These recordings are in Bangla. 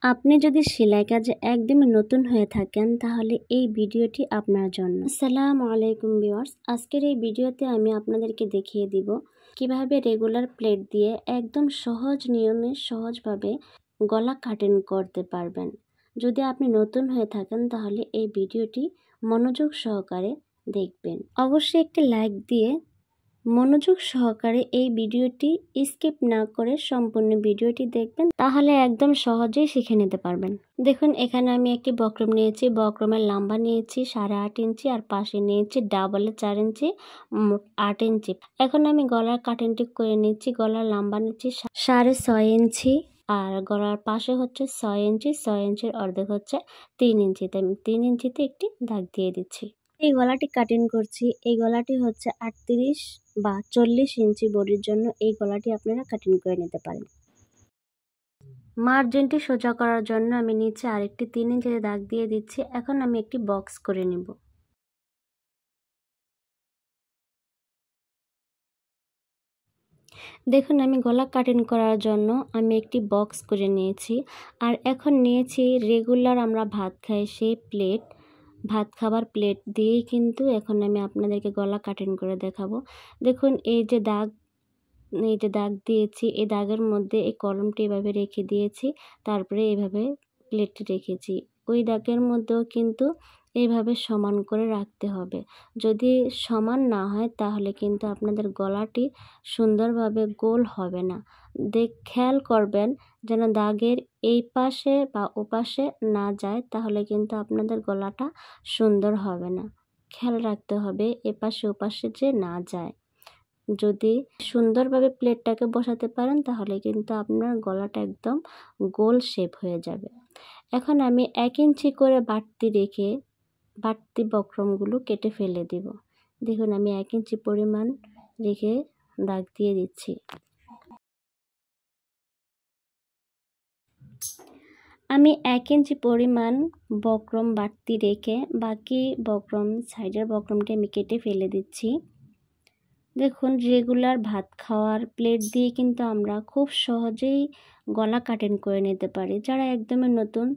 আপনি যদি সেলাই কাজে একদমই নতুন হয়ে থাকেন তাহলে এই ভিডিওটি আপনার জন্য। আসসালামু আলাইকুম ভিউয়ার্স, আজকের এই ভিডিওতে আমি আপনাদেরকে দেখিয়ে দিব কিভাবে রেগুলার প্লেট দিয়ে একদম সহজ নিয়মে সহজভাবে গলা কাটিং করতে পারবেন। যদি আপনি নতুন হয়ে থাকেন তাহলে এই ভিডিওটি মনোযোগ সহকারে দেখবেন। অবশ্যই একটি লাইক দিয়ে মনোযোগ সহকারে এই ভিডিওটি স্কিপ না করে সম্পূর্ণ ভিডিওটি দেখবেন, তাহলে একদম সহজেই শিখে নিতে পারবেন। দেখুন, এখানে আমি একটি বক্রম নিয়েছি। বক্রমের লম্বা নিয়েছি 8.5 ইঞ্চি আর পাশে নিয়েছি ডাবলে 4 ইঞ্চি, 8 ইঞ্চি। এখন আমি গলার কাটিংটি করে নিচ্ছি। গলার লম্বা নিচ্ছি 6.5 ইঞ্চি আর গলার পাশে হচ্ছে 6 ইঞ্চি। 6 ইঞ্চির অর্ধেক হচ্ছে 3 ইঞ্চি। তাই আমি 3 ইঞ্চিতে একটি দাগ দিয়ে দিচ্ছি। এই গলাটি কাটিং করছি। এই গলাটি হচ্ছে 38 বা 40 ইঞ্চি বডির জন্য এই গলাটি আপনারা কাটিং করে নিতে পারেন। মার্জিনটি সোজা করার জন্য আমি নিচে আরেকটি 3 ইঞ্চিতে দাগ দিয়ে দিচ্ছি। এখন আমি একটি বক্স করে নিব। দেখুন, আমি গলা কাটিং করার জন্য আমি একটি বক্স করে নিয়েছি। আর এখন নিয়েছি রেগুলার আমরা ভাত খাই সেই প্লেট, ভাত খাবার প্লেট দিয়েই কিন্তু এখন আমি আপনাদেরকে গলা কাটিং করে দেখাবো। দেখুন, এই যে দাগ দিয়েছি, এই দাগের মধ্যে এই কলমটি এভাবে রেখে দিয়েছি, তারপরে এইভাবে প্লেটটি রেখেছি। ওই দাগের মধ্যেও কিন্তু এইভাবে সমান করে রাখতে হবে। যদি সমান না হয় তাহলে কিন্তু আপনাদের গলাটি সুন্দরভাবে গোল হবে না। খেয়াল করবেন যেন দাগের এই পাশে বা ওপাশে না যায়, তাহলে কিন্তু আপনাদের গলাটা সুন্দর হবে না। খেয়াল রাখতে হবে এপাশে ওপাশে যে না যায়। যদি সুন্দরভাবে প্লেটটাকে বসাতে পারেন তাহলে কিন্তু আপনার গলাটা একদম গোল শেপ হয়ে যাবে। এখন আমি 1 ইঞ্চি করে বাড়তি বক্রমগুলো কেটে ফেলে দিব। দেখুন, আমি 1 ইঞ্চি পরিমাণ রেখে দাগ দিয়ে দিচ্ছি। আমি 1 ইঞ্চি পরিমাণ বক্রম বাড়তি রেখে বাকি সাইডের বক্রমটি আমি কেটে ফেলে দিচ্ছি। দেখুন, রেগুলার ভাত খাওয়ার প্লেট দিয়ে কিন্তু আমরা খুব সহজেই গলা কাটিং করে নিতে পারি। যারা একদমই নতুন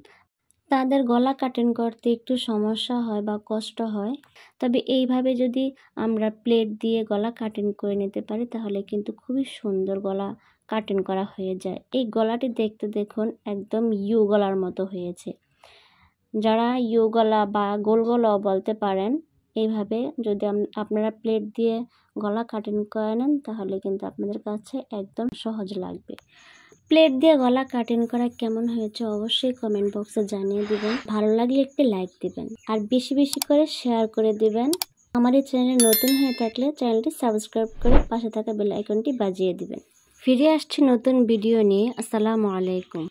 তাদের গলা কাটিং করতে একটু সমস্যা হয় বা কষ্ট হয়, তবে এইভাবে যদি আমরা প্লেট দিয়ে গলা কাটিং করে নিতে পারি তাহলে কিন্তু খুবই সুন্দর গলা কাটিং করা হয়ে যায়। এই গলাটি দেখতে দেখুন একদম ইউ গলার মতো হয়েছে। যারা ইউ গলা বা গোল গলাও বলতে পারেন, এইভাবে যদি আপনারা প্লেট দিয়ে গলা কাটিং করে নেন তাহলে কিন্তু আপনাদের কাছে একদম সহজ লাগবে। প্লেট দিয়ে গলা কাটিং করা কেমন হয়েছে অবশ্যই কমেন্ট বক্সে জানিয়ে দিবেন। ভালো লাগলে একটি লাইক দিবেন আর বেশি বেশি করে শেয়ার করে দিবেন। আমার এই চ্যানেলে নতুন হয়ে থাকলে চ্যানেলটি সাবস্ক্রাইব করে পাশে থাকা বেল আইকনটি বাজিয়ে দিবেন। ফিরে আসছি নতুন ভিডিও নিয়ে। আসসালামু আলাইকুম।